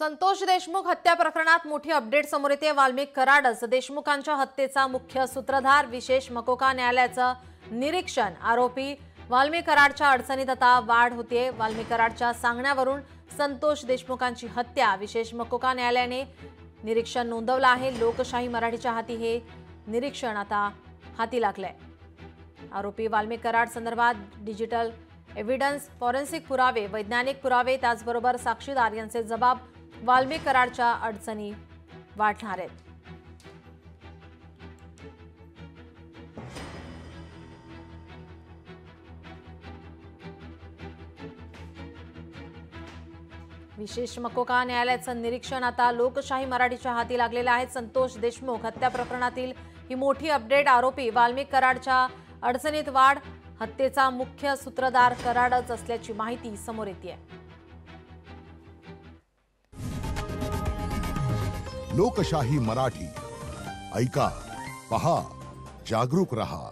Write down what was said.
संतोष देशमुख हत्या प्रकरणात मोठी अपडेट समोर येते। वाल्मिक कराडच देशमुखांच्या हत्येचा मुख्य सूत्रधार। विशेष मकोका न्यायालयाचं निरीक्षण। आरोपी वाल्मिक कराडच्या अडचणीत आता वाढ होते। वाल्मिक कराडच्या सांगण्यावरून संतोष देशमुखांची हत्या। विशेष मकोका न्यायालयाने निरीक्षण नोंदवलं आहे। लोकशाही मराठीच्या हाती हे निरीक्षण आता हाती लागलंय। आरोपी वाल्मिक कराड संदर्भात डिजिटल एव्हिडन्स, फॉरेन्सिक पुरावे, वैज्ञानिक पुरावे, त्याचबरोबर साक्षीदार यांचे जबाब वाल्मिक कराडच्या अडचणी वाढणार आहेत। विशेष मकोका न्यायालयाचं निरीक्षण आता लोकशाही मराठीच्या हाती लागलेलं आहे। संतोष देशमुख हत्या प्रकरणातील ही मोठी अपडेट। आरोपी वाल्मिक कराडच्या अडचणीत वाढ। हत्येचा मुख्य सूत्रधार कराडच असल्याची माहिती समोर येते। लोकशाही मराठी ऐका, पहा, जागरूक रहा।